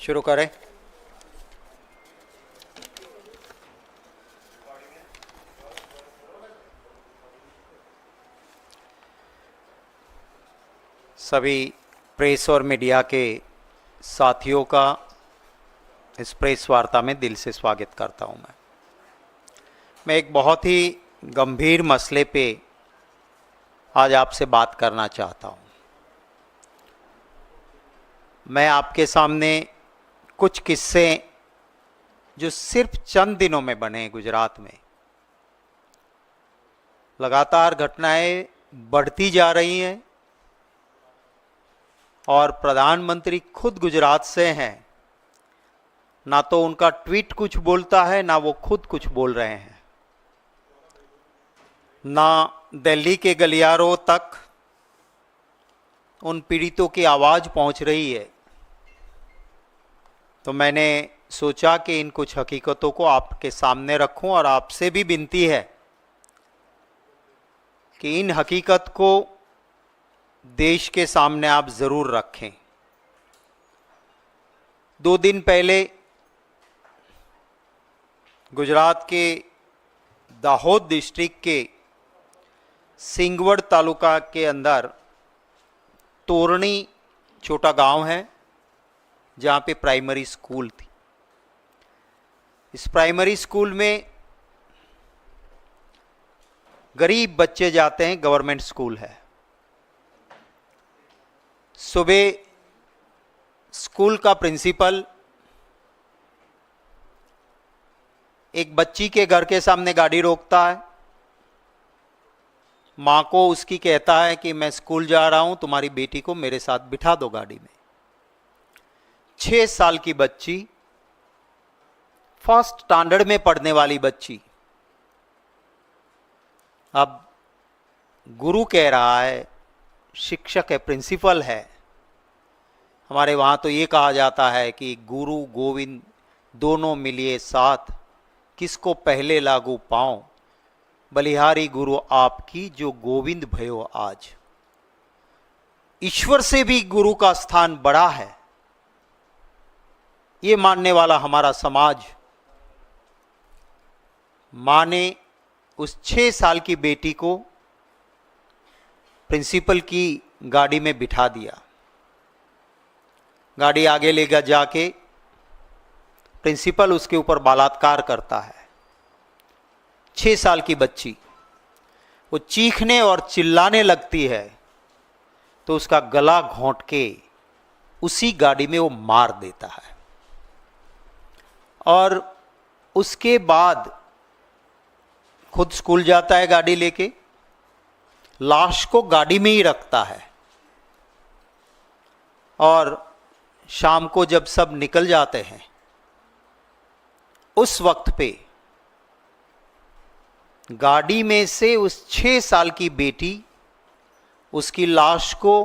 शुरू करें। सभी प्रेस और मीडिया के साथियों का इस प्रेस वार्ता में दिल से स्वागत करता हूं। मैं एक बहुत ही गंभीर मसले पे आज आपसे बात करना चाहता हूं। मैं आपके सामने कुछ किस्से जो सिर्फ चंद दिनों में बने गुजरात में, लगातार घटनाएं बढ़ती जा रही हैं और प्रधानमंत्री खुद गुजरात से हैं। ना तो उनका ट्वीट कुछ बोलता है, ना वो खुद कुछ बोल रहे हैं, ना दिल्ली के गलियारों तक उन पीड़ितों की आवाज़ पहुंच रही है। तो मैंने सोचा कि इन कुछ हकीकतों को आपके सामने रखूं और आपसे भी विनती है कि इन हकीकत को देश के सामने आप ज़रूर रखें। 2 दिन पहले गुजरात के दाहोद डिस्ट्रिक्ट के सिंगवड तालुका के अंदर तोरणी छोटा गांव है जहाँ पे प्राइमरी स्कूल थी। इस प्राइमरी स्कूल में गरीब बच्चे जाते हैं, गवर्नमेंट स्कूल है। सुबह स्कूल का प्रिंसिपल एक बच्ची के घर के सामने गाड़ी रोकता है, माँ को उसकी कहता है कि मैं स्कूल जा रहा हूं, तुम्हारी बेटी को मेरे साथ बिठा दो गाड़ी में। 6 साल की बच्ची, फर्स्ट स्टैंडर्ड में पढ़ने वाली बच्ची। अब गुरु कह रहा है, शिक्षक है, प्रिंसिपल है। हमारे वहाँ तो ये कहा जाता है कि गुरु गोविंद दोनों मिलिए साथ, किसको पहले लागू पाऊं, बलिहारी गुरु आपकी जो गोविंद भयो आज। ईश्वर से भी गुरु का स्थान बड़ा है, ये मानने वाला हमारा समाज। मां ने उस 6 साल की बेटी को प्रिंसिपल की गाड़ी में बिठा दिया। गाड़ी आगे लेकर जाके प्रिंसिपल उसके ऊपर बलात्कार करता है। 6 साल की बच्ची वो चीखने और चिल्लाने लगती है तो उसका गला घोंट के उसी गाड़ी में वो मार देता है और उसके बाद खुद स्कूल जाता है गाड़ी लेके, लाश को गाड़ी में ही रखता है और शाम को जब सब निकल जाते हैं उस वक्त पे गाड़ी में से उस 6 साल की बेटी उसकी लाश को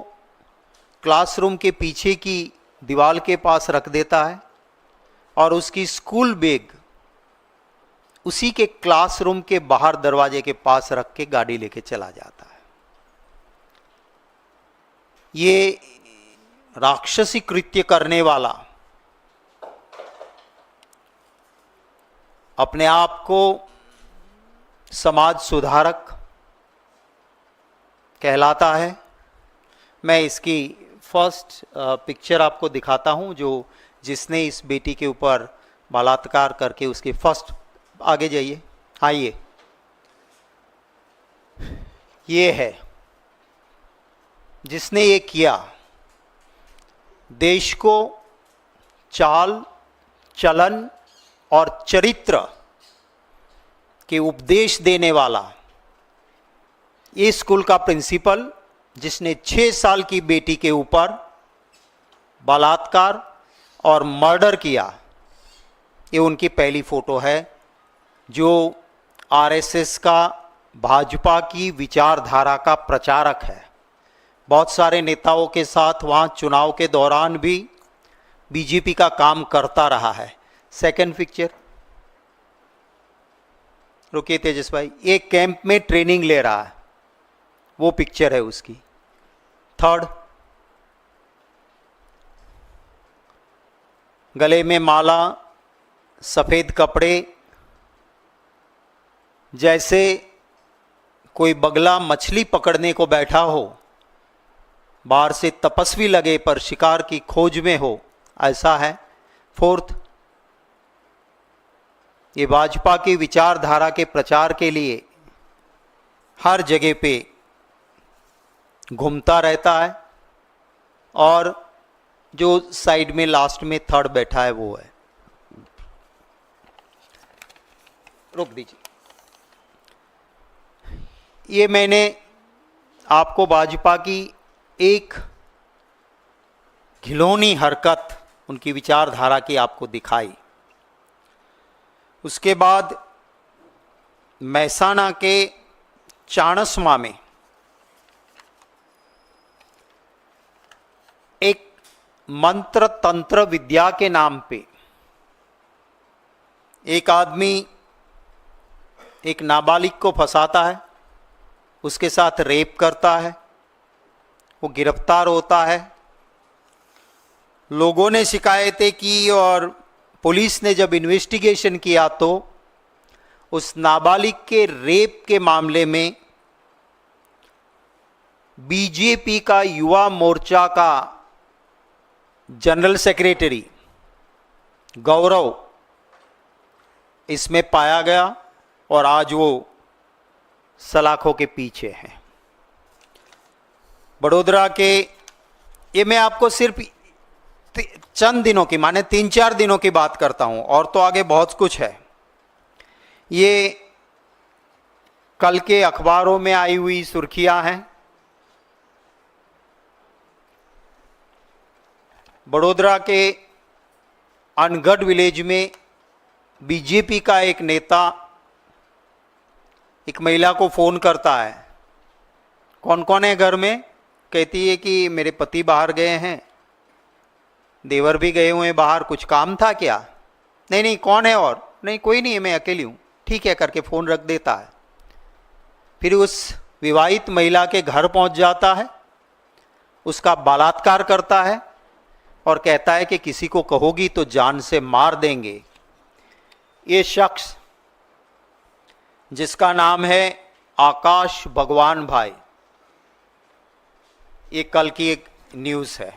क्लासरूम के पीछे की दीवार के पास रख देता है और उसकी स्कूल बैग उसी के क्लासरूम के बाहर दरवाजे के पास रख के गाड़ी लेके चला जाता है। ये राक्षसी कृत्य करने वाला अपने आप को समाज सुधारक कहलाता है। मैं इसकी फर्स्ट पिक्चर आपको दिखाता हूं, जो जिसने इस बेटी के ऊपर बलात्कार करके उसके फर्स्ट, आगे जाइए, आइए, ये है जिसने ये किया। देश को चाल चलन और चरित्र के उपदेश देने वाला ये स्कूल का प्रिंसिपल, जिसने 6 साल की बेटी के ऊपर बलात्कार और मर्डर किया, ये उनकी पहली फोटो है, जो आरएसएस का, भाजपा की विचारधारा का प्रचारक है। बहुत सारे नेताओं के साथ वहाँ चुनाव के दौरान भी बीजेपी का काम करता रहा है। सेकंड पिक्चर, रुकिए तेजस भाई, ये कैंप में ट्रेनिंग ले रहा है, वो पिक्चर है उसकी। थर्ड, गले में माला, सफ़ेद कपड़े, जैसे कोई बगला मछली पकड़ने को बैठा हो, बाहर से तपस्वी लगे पर शिकार की खोज में हो, ऐसा है। फोर्थ, ये भाजपा की विचारधारा के प्रचार के लिए हर जगह पे घूमता रहता है। और जो साइड में लास्ट में थर्ड बैठा है वो है, रोक दीजिए। ये मैंने आपको भाजपा की एक घिनौनी हरकत, उनकी विचारधारा की आपको दिखाई। उसके बाद महसाना के चाणस्मा में एक मंत्र तंत्र विद्या के नाम पे एक आदमी एक नाबालिग को फंसाता है, उसके साथ रेप करता है, वो गिरफ्तार होता है। लोगों ने शिकायतें की और पुलिस ने जब इन्वेस्टिगेशन किया तो उस नाबालिग के रेप के मामले में बीजेपी का युवा मोर्चा का जनरल सेक्रेटरी गौरव इसमें पाया गया और आज वो सलाखों के पीछे हैं। बड़ोदरा के, ये मैं आपको सिर्फ चंद दिनों की, माने 3-4 दिनों की बात करता हूं, और तो आगे बहुत कुछ है। ये कल के अखबारों में आई हुई सुर्खियां हैं। बड़ोदरा के अनगढ़ विलेज में बीजेपी का एक नेता एक महिला को फोन करता है, कौन कौन है घर में? कहती है कि मेरे पति बाहर गए हैं, देवर भी गए हुए हैं बाहर, कुछ काम था क्या? नहीं नहीं, कौन है? और नहीं, कोई नहीं है, मैं अकेली हूँ। ठीक है करके फ़ोन रख देता है। फिर उस विवाहित महिला के घर पहुँच जाता है, उसका बलात्कार करता है और कहता है कि किसी को कहोगी तो जान से मार देंगे। ये शख्स जिसका नाम है आकाश भगवान भाई, ये कल की एक न्यूज़ है।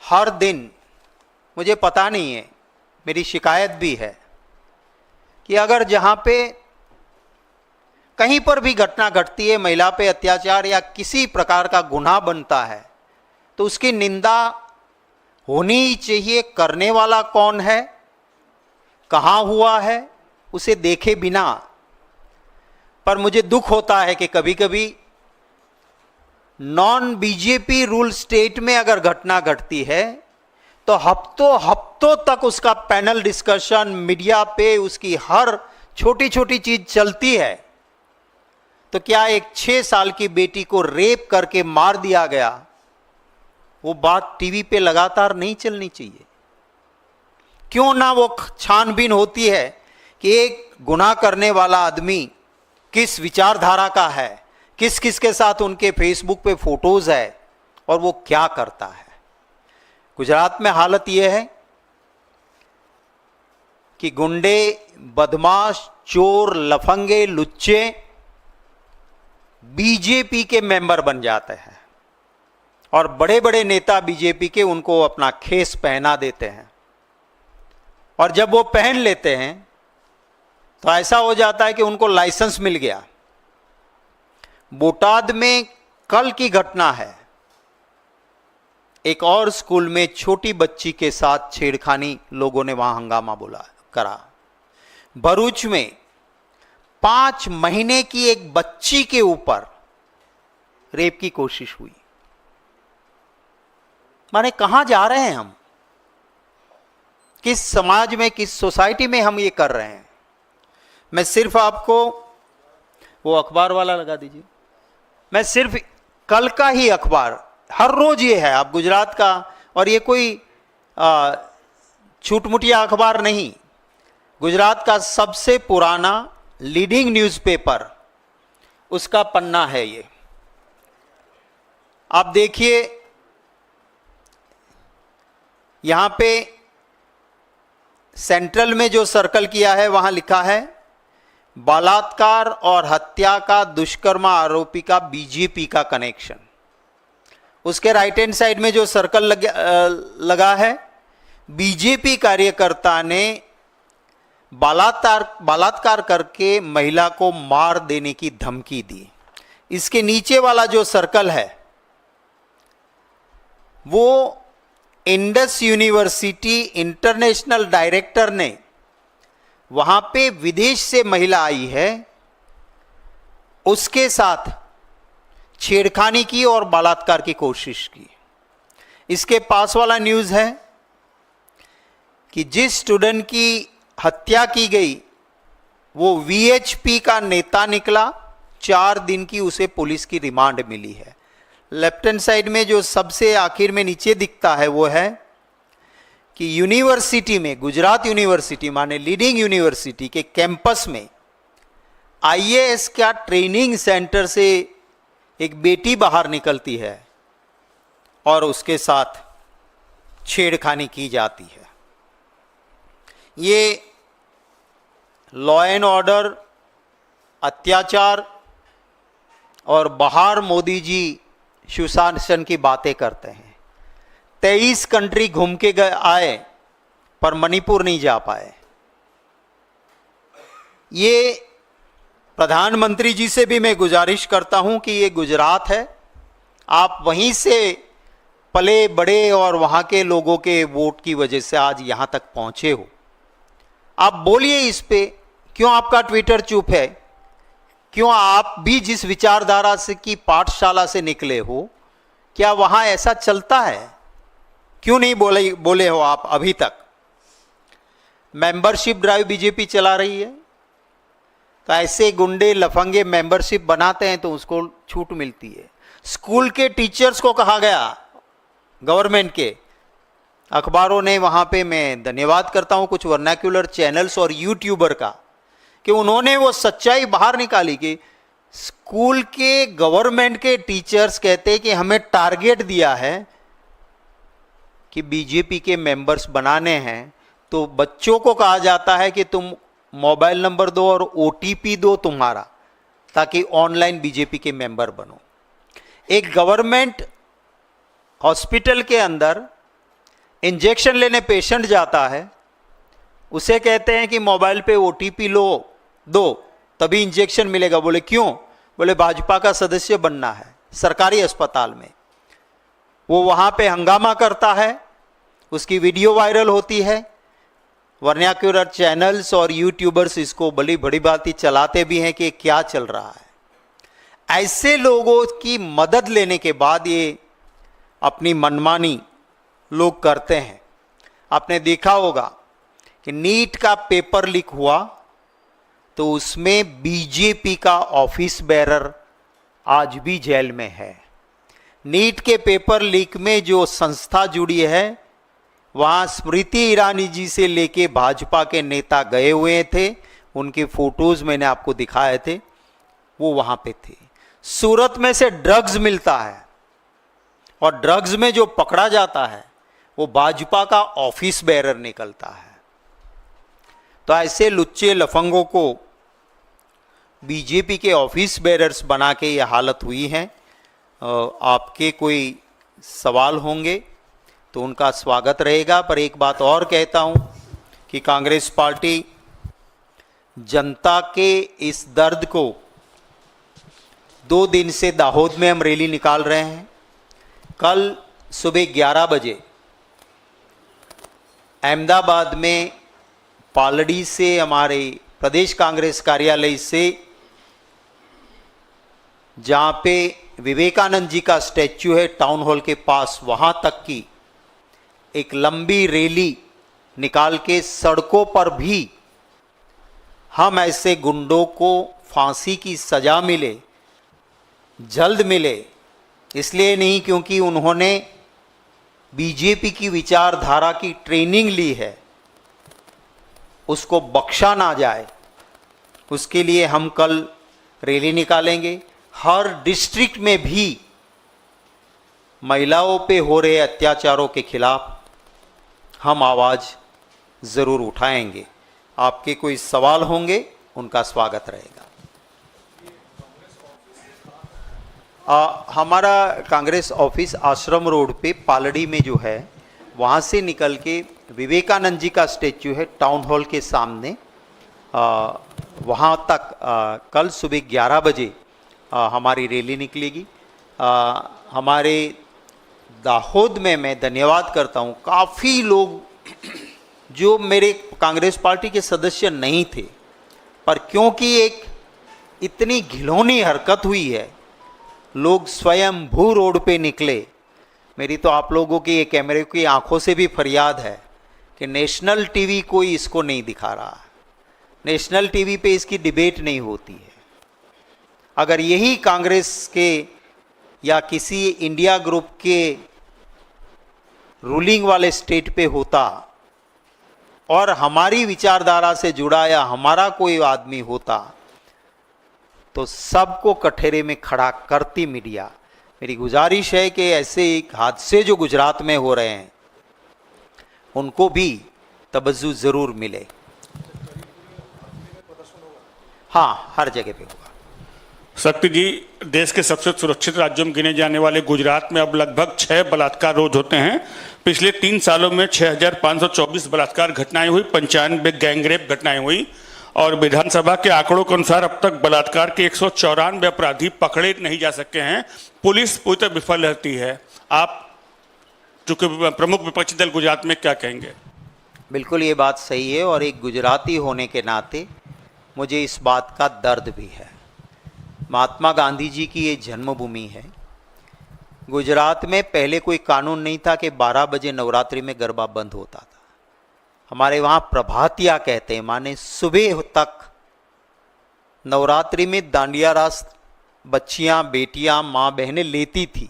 हर दिन, मुझे पता नहीं है, मेरी शिकायत भी है कि अगर जहाँ पे कहीं पर भी घटना घटती है, महिला पे अत्याचार या किसी प्रकार का गुनाह बनता है, तो उसकी निंदा होनी ही चाहिए। करने वाला कौन है, कहाँ हुआ है, उसे देखे बिना। पर मुझे दुख होता है कि कभी कभी नॉन बीजेपी रूल स्टेट में अगर घटना घटती है तो हफ्तों हफ्तों तक उसका पैनल डिस्कशन मीडिया पे, उसकी हर छोटी छोटी चीज चलती है। तो क्या एक 6 साल की बेटी को रेप करके मार दिया गया, वो बात टीवी पे लगातार नहीं चलनी चाहिए? क्यों ना वो छानबीन होती है कि एक गुनाह करने वाला आदमी किस विचारधारा का है, किस किस के साथ उनके फेसबुक पे फोटोज है और वो क्या करता है। गुजरात में हालत यह है कि गुंडे, बदमाश, चोर, लफंगे, लुच्चे बीजेपी के मेंबर बन जाते हैं और बड़े बड़े नेता बीजेपी के उनको अपना खेस पहना देते हैं। और जब वो पहन लेते हैं तो ऐसा हो जाता है कि उनको लाइसेंस मिल गया। बोटाद में कल की घटना है, एक और स्कूल में छोटी बच्ची के साथ छेड़खानी, लोगों ने वहां हंगामा करा। भरूच में 5 महीने की एक बच्ची के ऊपर रेप की कोशिश हुई। माने कहां जा रहे हैं हम, किस समाज में, किस सोसाइटी में हम ये कर रहे हैं? मैं सिर्फ आपको वो अखबार वाला लगा दीजिए, मैं सिर्फ कल का ही अखबार, हर रोज ये है, आप गुजरात का, और ये कोई छूटमुटिया अखबार नहीं, गुजरात का सबसे पुराना लीडिंग न्यूज़पेपर, उसका पन्ना है ये। आप देखिए, यहां पे सेंट्रल में जो सर्कल किया है वहां लिखा है बलात्कार और हत्या का दुष्कर्म आरोपी का बीजेपी का कनेक्शन। उसके राइट हैंड साइड में जो सर्कल लगा है, बीजेपी कार्यकर्ता ने बलात्कार करके महिला को मार देने की धमकी दी। इसके नीचे वाला जो सर्कल है वो इंडस यूनिवर्सिटी इंटरनेशनल डायरेक्टर ने, वहां पे विदेश से महिला आई है, उसके साथ छेड़खानी की और बलात्कार की कोशिश की। इसके पास वाला न्यूज़ है कि जिस स्टूडेंट की हत्या की गई वो वीएचपी का नेता निकला, 4 दिन की उसे पुलिस की रिमांड मिली है। लेफ्ट हैंड साइड में जो सबसे आखिर में नीचे दिखता है वो है कि यूनिवर्सिटी में, गुजरात यूनिवर्सिटी माने लीडिंग यूनिवर्सिटी के कैंपस में आईएएस का ट्रेनिंग सेंटर से एक बेटी बाहर निकलती है और उसके साथ छेड़खानी की जाती है। ये लॉ एंड ऑर्डर, अत्याचार और बाहर मोदी जी सुशासन की बातें करते हैं। 23 कंट्री घूम के आए पर मणिपुर नहीं जा पाए। ये प्रधानमंत्री जी से भी मैं गुजारिश करता हूं कि ये गुजरात है, आप वहीं से पले बड़े और वहां के लोगों के वोट की वजह से आज यहां तक पहुंचे हो। आप बोलिए इस पे, क्यों आपका ट्विटर चुप है? क्यों आप भी जिस विचारधारा से की पाठशाला से निकले हो, क्या वहां ऐसा चलता है? क्यों नहीं बोले हो आप अभी तक? मेंबरशिप ड्राइव बीजेपी चला रही है, तो ऐसे गुंडे लफंगे मेंबरशिप बनाते हैं तो उसको छूट मिलती है। स्कूल के टीचर्स को कहा गया, गवर्नमेंट के अखबारों ने, वहां पे मैं धन्यवाद करता हूं कुछ वर्नाक्युलर चैनल्स और यूट्यूबर का, कि उन्होंने वो सच्चाई बाहर निकाली कि स्कूल के गवर्नमेंट के टीचर्स कहते हैं कि हमें टारगेट दिया है कि बीजेपी के मेंबर्स बनाने हैं, तो बच्चों को कहा जाता है कि तुम मोबाइल नंबर दो और ओटीपी दो तुम्हारा, ताकि ऑनलाइन बीजेपी के मेंबर बनो। एक गवर्नमेंट हॉस्पिटल के अंदर इंजेक्शन लेने पेशेंट जाता है, उसे कहते हैं कि मोबाइल पे ओटीपी दो तभी इंजेक्शन मिलेगा। बोले क्यों? बोले भाजपा का सदस्य बनना है। सरकारी अस्पताल में वो वहां पे हंगामा करता है, उसकी वीडियो वायरल होती है, वर्नाक्युलर चैनल्स और यूट्यूबर्स इसको बड़ी बड़ी बात ही चलाते भी हैं कि क्या चल रहा है। ऐसे लोगों की मदद लेने के बाद ये अपनी मनमानी लोग करते हैं। आपने देखा होगा कि नीट का पेपर लीक हुआ तो उसमें बीजेपी का ऑफिस बेरर आज भी जेल में है। नीट के पेपर लीक में जो संस्था जुड़ी है, वहां स्मृति ईरानी जी से लेके भाजपा के नेता गए हुए थे, उनके फोटोज मैंने आपको दिखाए थे, वो वहां पे थे। सूरत में से ड्रग्स मिलता है और ड्रग्स में जो पकड़ा जाता है वो भाजपा का ऑफिस बेरर निकलता है। तो ऐसे लुच्चे लफंगों को बीजेपी के ऑफिस बेरर्स बना के ये हालत हुई है। आपके कोई सवाल होंगे तो उनका स्वागत रहेगा, पर एक बात और कहता हूं कि कांग्रेस पार्टी जनता के इस दर्द को 2 दिन से दाहोद में हम रैली निकाल रहे हैं। कल सुबह 11 बजे अहमदाबाद में पालड़ी से हमारे प्रदेश कांग्रेस कार्यालय से, जहाँ पे विवेकानंद जी का स्टैच्यू है टाउन हॉल के पास, वहाँ तक की एक लंबी रैली निकाल के सड़कों पर भी हम ऐसे गुंडों को फांसी की सज़ा मिले, जल्द मिले, इसलिए नहीं क्योंकि उन्होंने बीजेपी की विचारधारा की ट्रेनिंग ली है, उसको बख्शा ना जाए, उसके लिए हम कल रैली निकालेंगे। हर डिस्ट्रिक्ट में भी महिलाओं पे हो रहे अत्याचारों के खिलाफ हम आवाज़ ज़रूर उठाएंगे। आपके कोई सवाल होंगे, उनका स्वागत रहेगा। हमारा कांग्रेस ऑफिस आश्रम रोड पे पालड़ी में जो है, वहाँ से निकल के विवेकानंद जी का स्टेच्यू है टाउन हॉल के सामने, वहाँ तक कल सुबह 11 बजे हमारी रैली निकलेगी। हमारे दाहोद में मैं धन्यवाद करता हूँ, काफ़ी लोग जो मेरे कांग्रेस पार्टी के सदस्य नहीं थे, पर क्योंकि एक इतनी घिनौनी हरकत हुई है, लोग स्वयं भू रोड पे निकले। मेरी तो आप लोगों की ये कैमरे की आंखों से भी फरियाद है कि नेशनल टीवी कोई इसको नहीं दिखा रहा, नेशनल टीवी पे इसकी डिबेट नहीं होती है। अगर यही कांग्रेस के या किसी इंडिया ग्रुप के रूलिंग वाले स्टेट पे होता और हमारी विचारधारा से जुड़ा या हमारा कोई आदमी होता, तो सबको कठघरे में खड़ा करती मीडिया। मेरी गुजारिश है कि ऐसे हादसे जो गुजरात में हो रहे हैं, उनको भी तवज्जो ज़रूर मिले। हाँ, हर जगह पे होगा। शक्ति जी, देश के सबसे सुरक्षित राज्यों में गिने जाने वाले गुजरात में अब लगभग 6 बलात्कार रोज होते हैं। पिछले 3 सालों में 6,524 बलात्कार घटनाएं हुई, 95 गैंगरेप घटनाएं हुई और विधानसभा के आंकड़ों के अनुसार अब तक बलात्कार के 194 अपराधी पकड़े नहीं जा सके हैं। पुलिस पूरी तरह विफल रहती है। आप चूंकि प्रमुख विपक्षी दल गुजरात में, क्या कहेंगे? बिल्कुल ये बात सही है, और एक गुजराती होने के नाते मुझे इस बात का दर्द भी है। महात्मा गांधी जी की ये जन्मभूमि है। गुजरात में पहले कोई कानून नहीं था कि 12 बजे नवरात्रि में गरबा बंद होता था। हमारे वहाँ प्रभातिया कहते हैं, माने सुबह तक नवरात्रि में दांडिया रास बच्चियाँ, बेटियाँ, माँ बहनें लेती थी,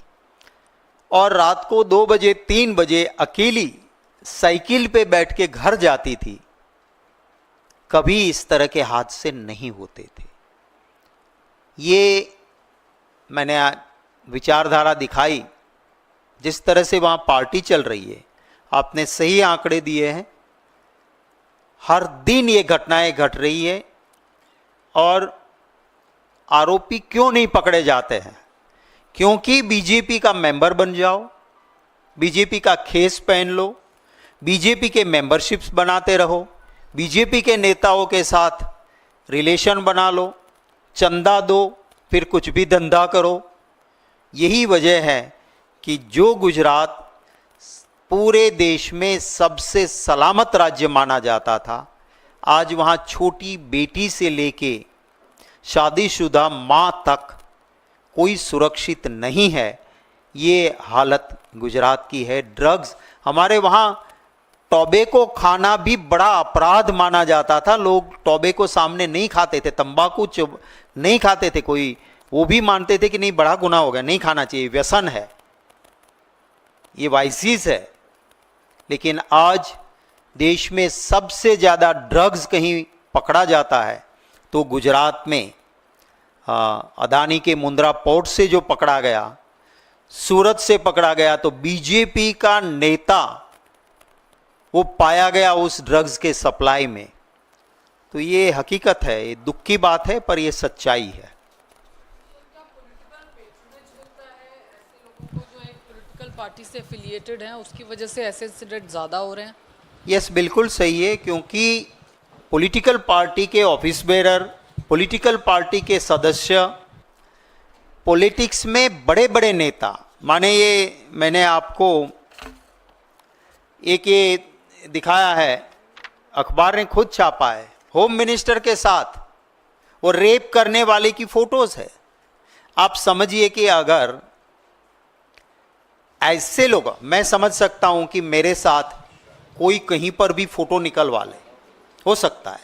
और रात को 2 बजे 3 बजे अकेली साइकिल पे बैठ के घर जाती थी। कभी इस तरह के हादसे नहीं होते थे। ये मैंने विचारधारा दिखाई, जिस तरह से वहाँ पार्टी चल रही है, आपने सही आंकड़े दिए हैं। हर दिन ये घटनाएं घट रही है, और आरोपी क्यों नहीं पकड़े जाते हैं? क्योंकि बीजेपी का मेंबर बन जाओ, बीजेपी का खेस पहन लो, बीजेपी के मेंबरशिप्स बनाते रहो, बीजेपी के नेताओं के साथ रिलेशन बना लो, चंदा दो, फिर कुछ भी धंधा करो। यही वजह है कि जो गुजरात पूरे देश में सबसे सलामत राज्य माना जाता था, आज वहाँ छोटी बेटी से लेके शादीशुदा माँ तक कोई सुरक्षित नहीं है। ये हालत गुजरात की है। ड्रग्स, हमारे वहाँ टोबैको खाना भी बड़ा अपराध माना जाता था। लोग टोबैको सामने नहीं खाते थे, तंबाकू नहीं खाते थे, कोई वो भी मानते थे कि नहीं, बड़ा गुनाह हो गया, नहीं खाना चाहिए, व्यसन है, ये वाइसिस है। लेकिन आज देश में सबसे ज़्यादा ड्रग्स कहीं पकड़ा जाता है तो गुजरात में अदानी के मुंद्रा पोर्ट से जो पकड़ा गया, सूरत से पकड़ा गया, तो बीजेपी का नेता वो पाया गया उस ड्रग्स के सप्लाई में। तो ये हकीकत है, ये दुख की बात है, पर ये सच्चाई है। पार्टी से एफिलिएटेड हैं, उसकी वजह से ऐसे इंसिडेंट ज़्यादा हो रहे हैं। यस, बिल्कुल सही है, क्योंकि पॉलिटिकल पार्टी के ऑफिस बेरर, पॉलिटिकल पार्टी के सदस्य, पॉलिटिक्स में बड़े बड़े नेता, माने ये मैंने आपको एक ये दिखाया है, अखबार ने खुद छापा है, होम मिनिस्टर के साथ वो रेप करने वाले की फोटोज है। आप समझिए कि अगर ऐसे लोग, मैं समझ सकता हूं कि मेरे साथ कोई कहीं पर भी फोटो निकलवा ले, हो सकता है,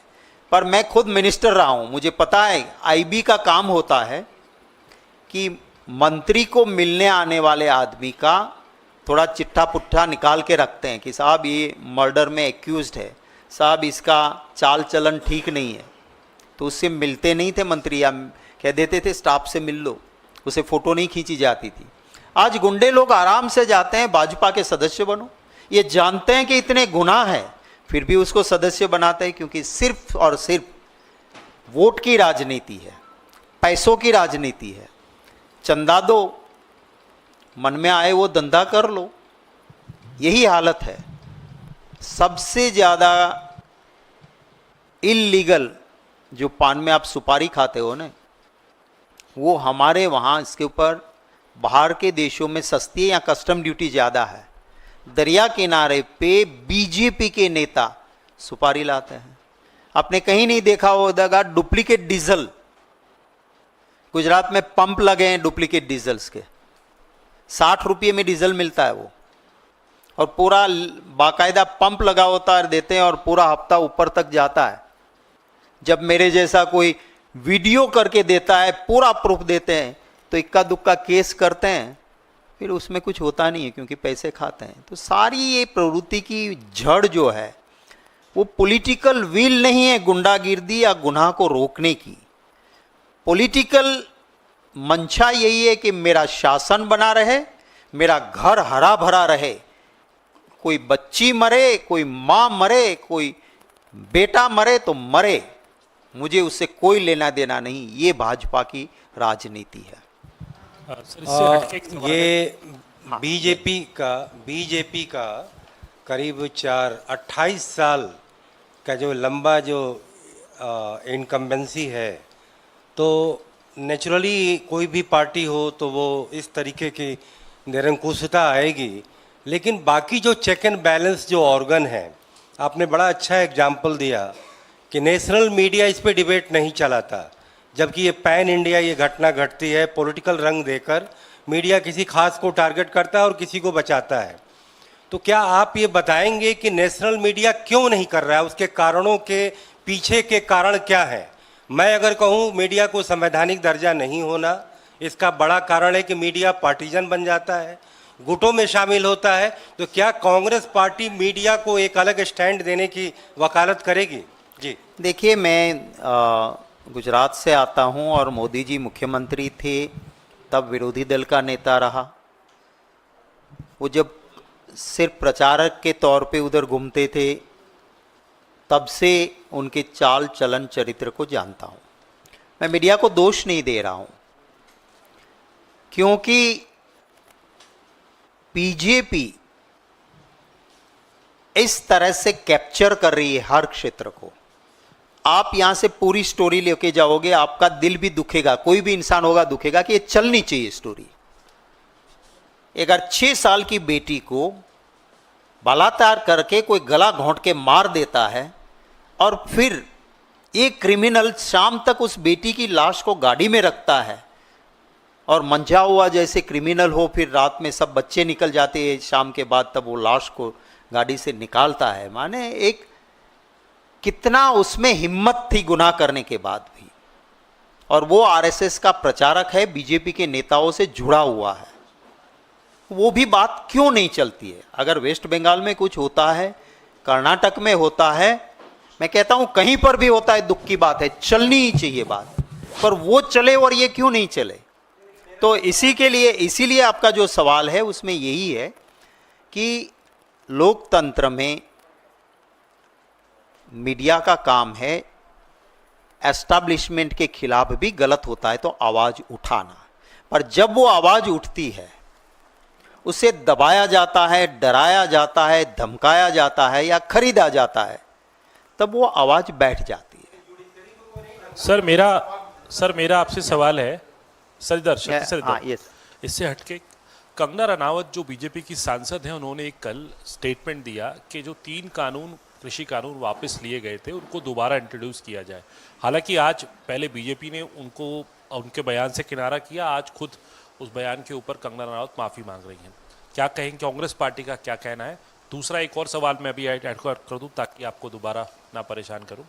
पर मैं खुद मिनिस्टर रहा हूं, मुझे पता है आईबी का काम होता है कि मंत्री को मिलने आने वाले आदमी का थोड़ा चिट्ठा पुट्ठा निकाल के रखते हैं कि साहब ये मर्डर में एक्यूज्ड है, साहब इसका चाल चलन ठीक नहीं है, तो उससे मिलते नहीं थे मंत्री, या कह देते थे स्टाफ से मिल लो, उसे फ़ोटो नहीं खींची जाती थी। आज गुंडे लोग आराम से जाते हैं, भाजपा के सदस्य बनो, ये जानते हैं कि इतने गुनाह है, फिर भी उसको सदस्य बनाते हैं, क्योंकि सिर्फ और सिर्फ वोट की राजनीति है, पैसों की राजनीति है। चंदा दो, मन में आए वो धंधा कर लो, यही हालत है। सबसे ज़्यादा इल्लीगल जो पान में आप सुपारी खाते हो ना, वो हमारे वहाँ इसके ऊपर बाहर के देशों में सस्ती है या कस्टम ड्यूटी ज़्यादा है। दरिया किनारे पे बीजेपी के नेता सुपारी लाते हैं। आपने कहीं नहीं देखा होगा डुप्लीकेट डीजल, गुजरात में पंप लगे हैं डुप्लीकेट डीजल्स के, 60 रुपये में डीजल मिलता है वो, और पूरा बाकायदा पंप लगा होता है, देते हैं और पूरा हफ्ता ऊपर तक जाता है। जब मेरे जैसा कोई वीडियो करके देता है, पूरा प्रूफ देते हैं, तो इक्का दुक्का केस करते हैं, फिर उसमें कुछ होता नहीं है, क्योंकि पैसे खाते हैं। तो सारी ये प्रवृत्ति की जड़ जो है वो पॉलिटिकल विल नहीं है गुंडागिर्दी या गुनाह को रोकने की। पॉलिटिकल मंशा यही है कि मेरा शासन बना रहे, मेरा घर हरा भरा रहे, कोई बच्ची मरे, कोई माँ मरे, कोई बेटा मरे तो मरे, मुझे उससे कोई लेना देना नहीं। ये भाजपा की राजनीति है। सर, इससे हटके एक सवाल है। ये बीजेपी का करीब 28 साल का जो लंबा जो इनकम्बेंसी है, तो नेचुरली कोई भी पार्टी हो तो वो इस तरीके की निरंकुशता आएगी। लेकिन बाकी जो चेक एंड बैलेंस जो ऑर्गन है, आपने बड़ा अच्छा एग्जाम्पल दिया कि नेशनल मीडिया इस पे डिबेट नहीं चलाता, जबकि ये पैन इंडिया ये घटना घटती है, पॉलिटिकल रंग देकर मीडिया किसी खास को टारगेट करता है और किसी को बचाता है। तो क्या आप ये बताएंगे कि नेशनल मीडिया क्यों नहीं कर रहा है, उसके कारणों के पीछे के कारण क्या है? मैं अगर कहूँ मीडिया को संवैधानिक दर्जा नहीं होना, इसका बड़ा कारण है कि मीडिया पार्टीजन बन जाता है, गुटों में शामिल होता है। तो क्या कांग्रेस पार्टी मीडिया को एक अलग स्टैंड देने की वकालत करेगी? जी देखिए, मैं गुजरात से आता हूं और मोदी जी मुख्यमंत्री थे, तब विरोधी दल का नेता रहा। वो जब सिर्फ प्रचारक के तौर पे उधर घूमते थे, तब से उनके चाल चलन चरित्र को जानता हूं। मैं मीडिया को दोष नहीं दे रहा हूं, क्योंकि बीजेपी इस तरह से कैप्चर कर रही है हर क्षेत्र को। आप यहां से पूरी स्टोरी लेके जाओगे, आपका दिल भी दुखेगा, कोई भी इंसान होगा दुखेगा कि ये चलनी चाहिए स्टोरी। अगर 6 साल की बेटी को बलात्कार करके कोई गला घोंट के मार देता है, और फिर एक क्रिमिनल शाम तक उस बेटी की लाश को गाड़ी में रखता है, और मंझा हुआ जैसे क्रिमिनल हो, फिर रात में सब बच्चे निकल जाते हैं शाम के बाद, तब वो लाश को गाड़ी से निकालता है। माने एक कितना उसमें हिम्मत थी गुनाह करने के बाद भी। और वो आरएसएस का प्रचारक है, बीजेपी के नेताओं से जुड़ा हुआ है। वो भी बात क्यों नहीं चलती है? अगर वेस्ट बंगाल में कुछ होता है, कर्नाटक में होता है, मैं कहता हूं कहीं पर भी होता है, दुख की बात है, चलनी ही चाहिए बात, पर वो चले और ये क्यों नहीं चले? तो इसीलिए आपका जो सवाल है उसमें यही है कि लोकतंत्र में मीडिया का काम है एस्टैब्लिशमेंट के खिलाफ भी गलत होता है तो आवाज उठाना, पर जब वो आवाज उठती है उसे दबाया जाता है, डराया जाता है, धमकाया जाता है या खरीदा जाता है, तब वो आवाज बैठ जाती है। सर मेरा आपसे सवाल है, सर इधर हाँ, यस। इससे हटके कंगना रनावत जो बीजेपी की सांसद हैं, उन्होंने एक कल स्टेटमेंट दिया कि जो 3 कानून कृषि कानून वापस लिए गए थे उनको दोबारा इंट्रोड्यूस किया जाए। हालांकि आज पहले बीजेपी ने उनको उनके बयान से किनारा किया, आज खुद उस बयान के ऊपर कंगना रनावत माफ़ी मांग रही हैं। क्या कहेंगे, कांग्रेस पार्टी का क्या कहना है? दूसरा एक और सवाल मैं अभी ऐड कर दूँ ताकि आपको दोबारा ना परेशान करूँ।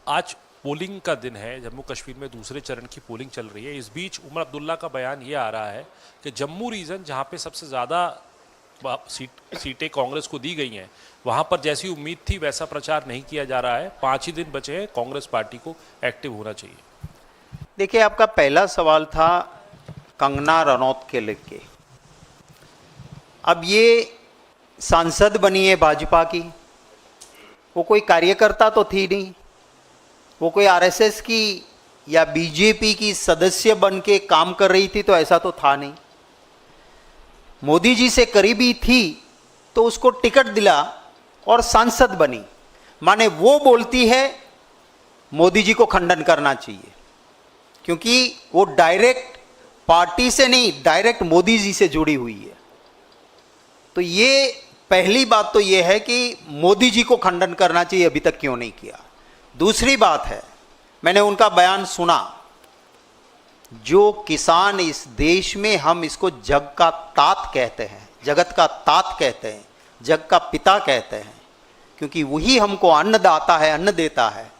आज पोलिंग का दिन है, जम्मू कश्मीर में दूसरे चरण की पोलिंग चल रही है। इस बीच उमर अब्दुल्ला का बयान ये आ रहा है कि जम्मू रीजन जहाँ पे सबसे ज़्यादा सीटें कांग्रेस को दी गई हैं, वहाँ पर जैसी उम्मीद थी वैसा प्रचार नहीं किया जा रहा है। 5 ही दिन बचे हैं, कांग्रेस पार्टी को एक्टिव होना चाहिए। देखिए, आपका पहला सवाल था कंगना रनौत के लेके। अब ये सांसद बनी है भाजपा की, वो कोई कार्यकर्ता तो थी नहीं, वो कोई आरएसएस की या बीजेपी की सदस्य बन के काम कर रही थी, तो ऐसा तो था नहीं। मोदी जी से करीबी थी तो उसको टिकट दिला और सांसद बनी, माने वो बोलती है मोदी जी को खंडन करना चाहिए, क्योंकि वो डायरेक्ट पार्टी से नहीं, डायरेक्ट मोदी जी से जुड़ी हुई है। तो ये पहली बात तो ये है कि मोदी जी को खंडन करना चाहिए, अभी तक क्यों नहीं किया। दूसरी बात है, मैंने उनका बयान सुना, जो किसान इस देश में, हम इसको जग का तात कहते हैं, जगत का तात कहते हैं, जग का पिता कहते हैं, क्योंकि वही हमको अन्नदाता है, अन्न देता है।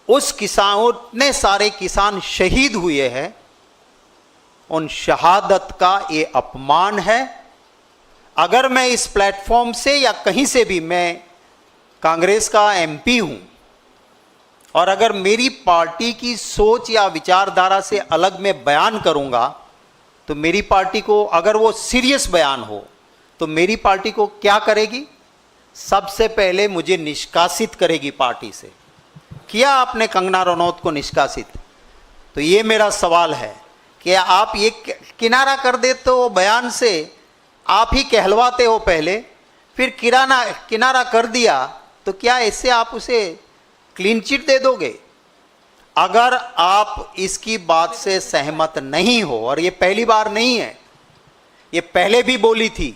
उस किसान, उतने सारे किसान शहीद हुए हैं, उन शहादत का ये अपमान है। अगर मैं इस प्लेटफॉर्म से या कहीं से भी, मैं कांग्रेस का एमपी हूं, और अगर मेरी पार्टी की सोच या विचारधारा से अलग मैं बयान करूंगा, तो मेरी पार्टी को, अगर वो सीरियस बयान हो, तो मेरी पार्टी को क्या करेगी? सबसे पहले मुझे निष्कासित करेगी पार्टी से। किया आपने कंगना रनौत को निष्कासित, तो ये मेरा सवाल है कि आप ये किनारा कर देते हो बयान से, आप ही कहलवाते हो पहले, फिर किनारा कर दिया, तो क्या ऐसे आप उसे क्लीन चिट दे दोगे? अगर आप इसकी बात से सहमत नहीं हो, और ये पहली बार नहीं है, ये पहले भी बोली थी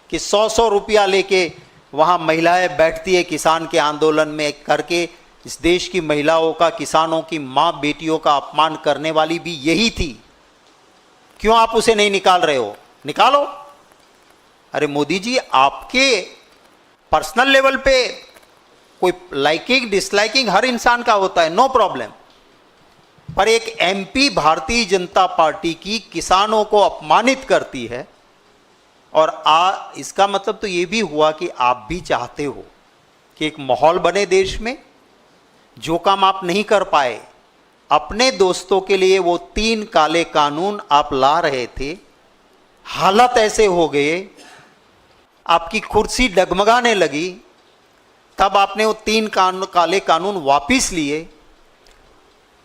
कि 100-100 रुपया लेके वहाँ महिलाएं बैठती है किसान के आंदोलन में करके, इस देश की महिलाओं का, किसानों की माँ बेटियों का अपमान करने वाली भी यही थी। क्यों आप उसे नहीं निकाल रहे हो? निकालो। अरे मोदी जी, आपके पर्सनल लेवल पे कोई लाइकिंग डिसलाइकिंग हर इंसान का होता है, नो प्रॉब्लम, पर एक एमपी भारतीय जनता पार्टी की किसानों को अपमानित करती है, और इसका मतलब तो ये भी हुआ कि आप भी चाहते हो कि एक माहौल बने देश में। जो काम आप नहीं कर पाए, अपने दोस्तों के लिए वो 3 काले कानून आप ला रहे थे, हालत ऐसे हो गए, आपकी कुर्सी डगमगाने लगी, तब आपने वो 3 काले कानून वापिस लिए।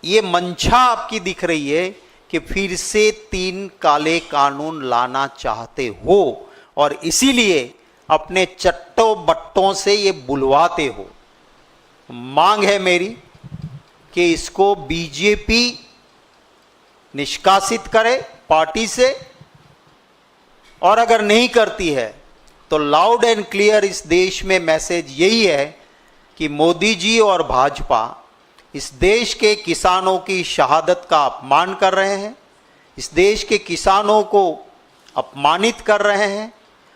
ये मंशा आपकी दिख रही है कि फिर से 3 काले कानून लाना चाहते हो, और इसीलिए अपने चट्टों बट्टों से ये बुलवाते हो। मांग है मेरी कि इसको बीजेपी निष्कासित करे पार्टी से, और अगर नहीं करती है तो लाउड एंड क्लियर इस देश में मैसेज यही है कि मोदी जी और भाजपा इस देश के किसानों की शहादत का अपमान कर रहे हैं, इस देश के किसानों को अपमानित कर रहे हैं,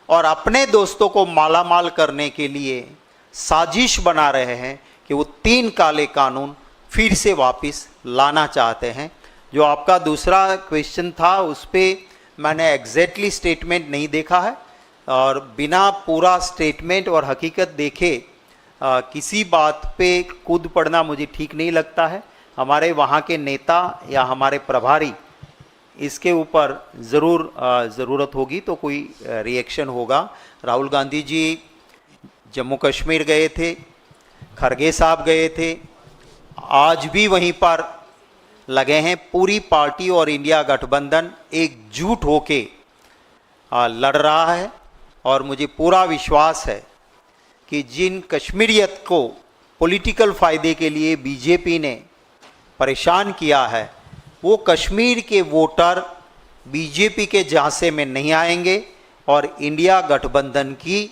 और अपने दोस्तों को मालामाल करने के लिए साजिश बना रहे हैं कि वो 3 काले कानून फिर से वापस लाना चाहते हैं। जो आपका दूसरा क्वेश्चन था, उस पर मैंने एग्जैक्टली स्टेटमेंट नहीं देखा है, और बिना पूरा स्टेटमेंट और हकीकत देखे किसी बात पे कूद पड़ना मुझे ठीक नहीं लगता है। हमारे वहाँ के नेता या हमारे प्रभारी इसके ऊपर ज़रूर ज़रूरत होगी तो कोई रिएक्शन होगा। राहुल गांधी जी जम्मू कश्मीर गए थे, खरगे साहब गए थे, आज भी वहीं पर लगे हैं। पूरी पार्टी और इंडिया गठबंधन एकजुट होके लड़ रहा है, और मुझे पूरा विश्वास है कि जिन कश्मीरियत को पॉलिटिकल फ़ायदे के लिए बीजेपी ने परेशान किया है, वो कश्मीर के वोटर बीजेपी के झांसे में नहीं आएंगे, और इंडिया गठबंधन की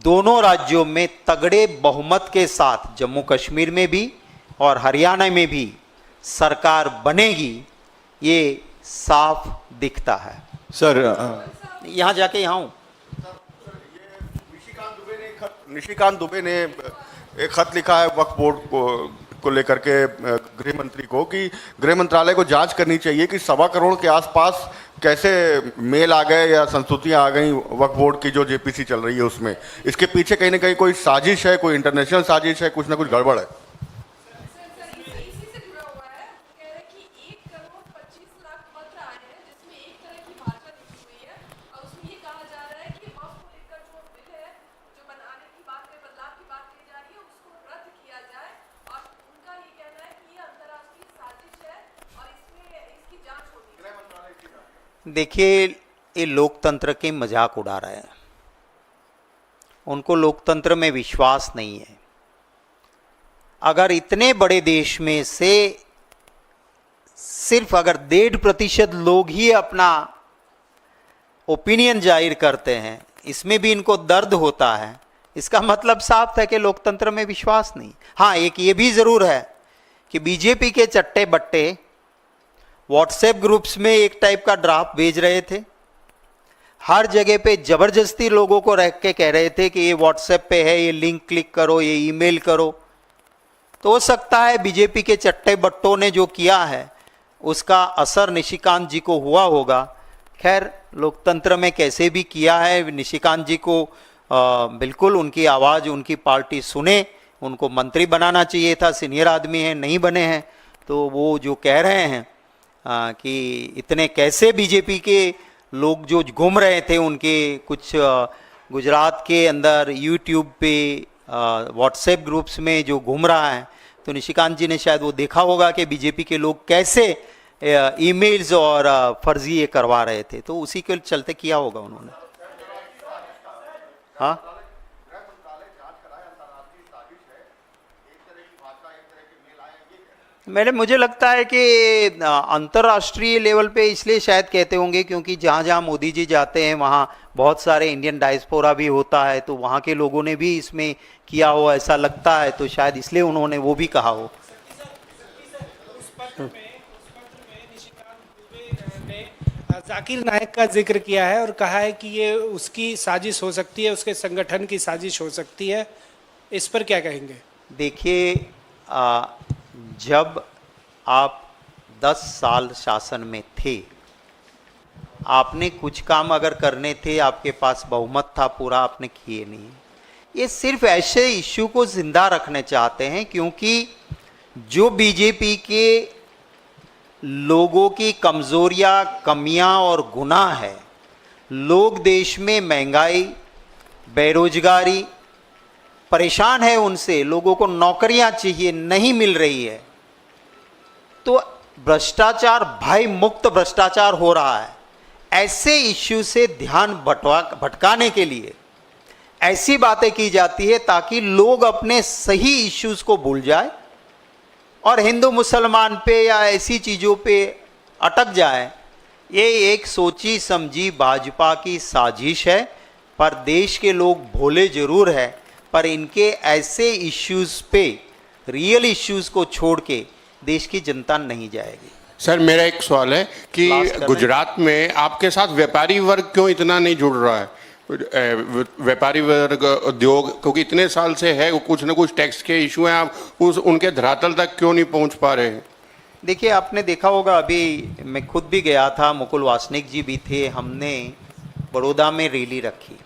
दोनों राज्यों में तगड़े बहुमत के साथ जम्मू कश्मीर में भी और हरियाणा में भी सरकार बनेगी, ये साफ दिखता है। सर यहाँ जाके यहाँ हूँ। निशिकांत दुबे ने एक खत लिखा है वक्फ बोर्ड को लेकर के गृह मंत्री को कि गृह मंत्रालय को जांच करनी चाहिए कि 1.25 करोड़ के आसपास कैसे मेल आ गए या संस्तुतियां आ गई वक्फ बोर्ड की जो जेपीसी चल रही है उसमें। इसके पीछे कहीं ना कहीं कोई साजिश है, कोई इंटरनेशनल साजिश है, कुछ ना कुछ गड़बड़ है। देखिए, ये लोकतंत्र के मजाक उड़ा रहे हैं। उनको लोकतंत्र में विश्वास नहीं है। अगर इतने बड़े देश में से सिर्फ अगर 1.5% लोग ही अपना ओपिनियन जाहिर करते हैं, इसमें भी इनको दर्द होता है, इसका मतलब साफ है कि लोकतंत्र में विश्वास नहीं। हाँ, एक ये भी जरूर है कि बीजेपी के चट्टे बट्टे व्हाट्सएप ग्रुप्स में एक टाइप का ड्राफ्ट भेज रहे थे, हर जगह पे जबरदस्ती लोगों को रख के कह रहे थे कि ये व्हाट्सएप पे है, ये लिंक क्लिक करो, ये ईमेल करो। तो हो सकता है बीजेपी के चट्टे बट्टों ने जो किया है उसका असर निशिकांत जी को हुआ होगा। खैर, लोकतंत्र में कैसे भी किया है, निशिकांत जी को बिल्कुल उनकी आवाज़ उनकी पार्टी सुने, उनको मंत्री बनाना चाहिए था, सीनियर आदमी हैं, नहीं बने हैं। तो वो जो कह रहे हैं कि इतने कैसे बीजेपी के लोग जो घूम रहे थे, उनके कुछ गुजरात के अंदर यूट्यूब पे व्हाट्सएप ग्रुप्स में जो घूम रहा है, तो निशिकांत जी ने शायद वो देखा होगा कि बीजेपी के लोग कैसे ईमेल्स और फर्जी ये करवा रहे थे, तो उसी के चलते किया होगा उन्होंने। हाँ, मुझे लगता है कि अंतर्राष्ट्रीय लेवल पे इसलिए शायद कहते होंगे क्योंकि जहाँ जहाँ मोदी जी जाते हैं वहाँ बहुत सारे इंडियन डायस्पोरा भी होता है, तो वहाँ के लोगों ने भी इसमें किया हो ऐसा लगता है, तो शायद इसलिए उन्होंने वो भी कहा हो। जाकिर नायक का जिक्र किया है और कहा है कि ये उसकी साजिश हो सकती है, उसके संगठन की साजिश हो सकती है। इस पर क्या कहेंगे? देखिए, जब आप 10 साल शासन में थे, आपने कुछ काम अगर करने थे, आपके पास बहुमत था पूरा, आपने किए नहीं। ये सिर्फ ऐसे इश्यू को जिंदा रखने चाहते हैं क्योंकि जो बीजेपी के लोगों की कमजोरियां, कमियां और गुनाह है, लोग देश में महंगाई, बेरोजगारी, परेशान है उनसे, लोगों को नौकरियां चाहिए, नहीं मिल रही है, तो भ्रष्टाचार, भय मुक्त भ्रष्टाचार हो रहा है। ऐसे इश्यू से ध्यान भटकाने के लिए ऐसी बातें की जाती है ताकि लोग अपने सही इश्यूज को भूल जाए और हिंदू मुसलमान पे या ऐसी चीज़ों पे अटक जाए। ये एक सोची समझी भाजपा की साजिश है, पर देश के लोग भोले जरूर है, पर इनके ऐसे इश्यूज पे, रियल इश्यूज को छोड़ के देश की जनता नहीं जाएगी। सर, मेरा एक सवाल है कि गुजरात में आपके साथ व्यापारी वर्ग क्यों इतना नहीं जुड़ रहा है? व्यापारी वर्ग, उद्योग, क्योंकि इतने साल से है, कुछ ना कुछ टैक्स के इशू हैं, आप उनके धरातल तक क्यों नहीं पहुंच पा रहे हैं? देखिए, आपने देखा होगा, अभी मैं खुद भी गया था, मुकुल वासनिक जी भी थे, हमने बड़ौदा में रैली रखी।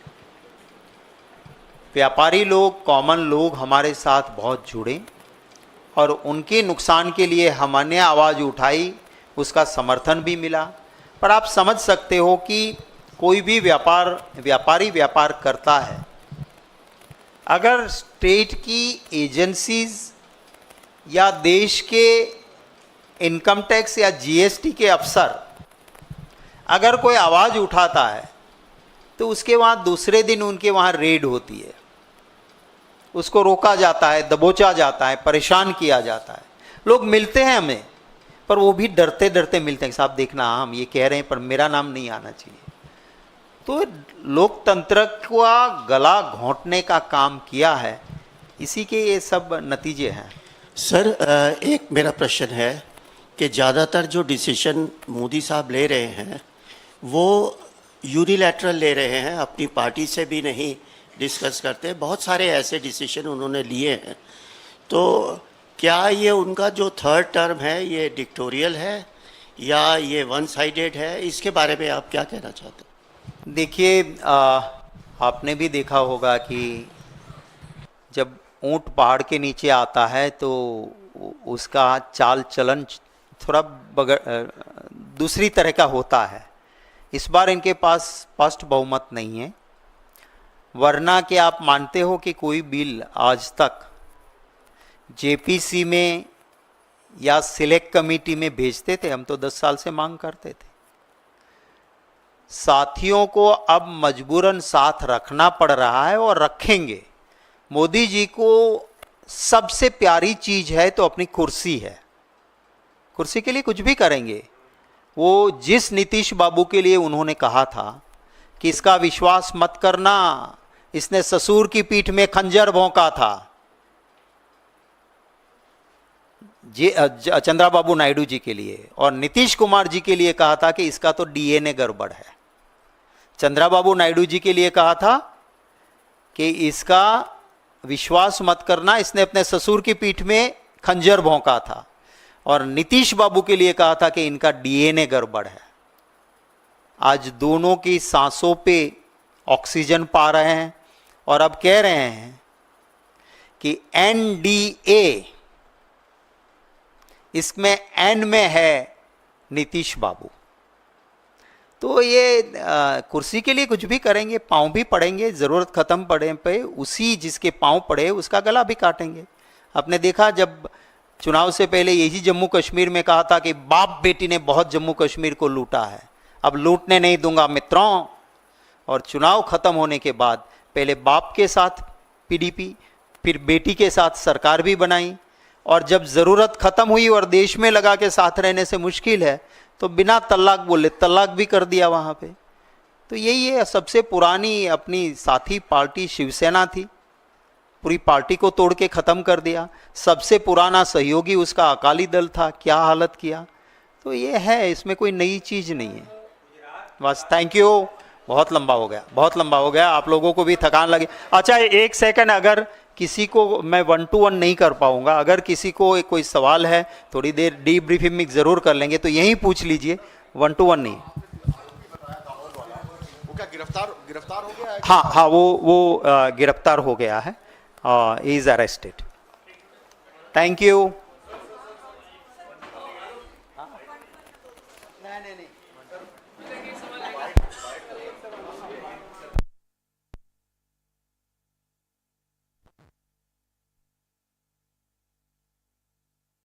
व्यापारी लोग, कॉमन लोग हमारे साथ बहुत जुड़े और उनके नुकसान के लिए हमने आवाज़ उठाई, उसका समर्थन भी मिला। पर आप समझ सकते हो कि कोई भी व्यापारी व्यापार करता है, अगर स्टेट की एजेंसीज या देश के इनकम टैक्स या जीएसटी के अफसर अगर कोई आवाज़ उठाता है तो उसके वहाँ दूसरे दिन उनके वहाँ रेड होती है, उसको रोका जाता है, दबोचा जाता है, परेशान किया जाता है। लोग मिलते हैं हमें, पर वो भी डरते डरते मिलते हैं, साहब देखना हम ये कह रहे हैं पर मेरा नाम नहीं आना चाहिए। तो लोकतंत्र का गला घोंटने का काम किया है, इसी के ये सब नतीजे हैं। सर, एक मेरा प्रश्न है कि ज़्यादातर जो डिसीजन मोदी साहब ले रहे हैं वो यूनिलैटरल ले रहे हैं, अपनी पार्टी से भी नहीं डिस्कस करते। बहुत सारे ऐसे डिसीजन उन्होंने लिए हैं, तो क्या ये उनका जो थर्ड टर्म है ये डिक्टोरियल है या ये वन साइडेड है? इसके बारे में आप क्या कहना चाहते हैं? देखिए, आपने भी देखा होगा कि जब ऊंट पहाड़ के नीचे आता है तो उसका चाल चलन थोड़ा दूसरी तरह का होता है। इस बार इनके पास स्पष्ट बहुमत नहीं है, वरना कि आप मानते हो कि कोई बिल आज तक जेपीसी में या सिलेक्ट कमेटी में भेजते थे? हम तो 10 साल से मांग करते थे। साथियों को अब मजबूरन साथ रखना पड़ रहा है और रखेंगे। मोदी जी को सबसे प्यारी चीज है तो अपनी कुर्सी है, कुर्सी के लिए कुछ भी करेंगे। वो जिस नीतीश बाबू के लिए उन्होंने कहा था कि इसका विश्वास मत करना, इसने ससुर की पीठ में खंजर भोंका था, चंद्रबाबू नायडू जी के लिए, और नीतीश कुमार जी के लिए कहा था कि इसका तो डीएनए गड़बड़ है। चंद्रबाबू नायडू जी के लिए कहा था कि इसका विश्वास मत करना, इसने अपने ससुर की पीठ में खंजर भोंका था, और नीतीश बाबू के लिए कहा था कि इनका डीएनए गड़बड़ है। आज दोनों की सांसों पे ऑक्सीजन पा रहे हैं और अब कह रहे हैं कि एनडीए, इसमें एन में है नीतीश बाबू। तो ये कुर्सी के लिए कुछ भी करेंगे, पांव भी पड़ेंगे, जरूरत खत्म पड़े पे उसी जिसके पांव पड़े उसका गला भी काटेंगे। आपने देखा जब चुनाव से पहले यही जम्मू कश्मीर में कहा था कि बाप बेटी ने बहुत जम्मू कश्मीर को लूटा है, अब लूटने नहीं दूंगा मित्रों। और चुनाव खत्म होने के बाद पहले बाप के साथ पीडीपी, फिर बेटी के साथ सरकार भी बनाई, और जब ज़रूरत ख़त्म हुई और देश में लगा के साथ रहने से मुश्किल है तो बिना तलाक बोले तलाक भी कर दिया वहाँ पे। तो यही है, सबसे पुरानी अपनी साथी पार्टी शिवसेना थी, पूरी पार्टी को तोड़ के ख़त्म कर दिया। सबसे पुराना सहयोगी उसका अकाली दल था, क्या हालत किया। तो ये है, इसमें कोई नई चीज़ नहीं है। बस, थैंक यू। बहुत लंबा हो गया, बहुत लंबा हो गया, आप लोगों को भी थकान लगी। अच्छा, एक सेकंड, अगर किसी को, मैं 1 to 1 नहीं कर पाऊंगा, अगर किसी को कोई सवाल है थोड़ी देर डीब्रीफिंग में ज़रूर कर लेंगे, तो यहीं पूछ लीजिए, 1 to 1 नहीं। वो क्या गिरफ्तार हो गया है? हाँ, वो गिरफ्तार हो गया है, इज अरेस्टेड। Thank you.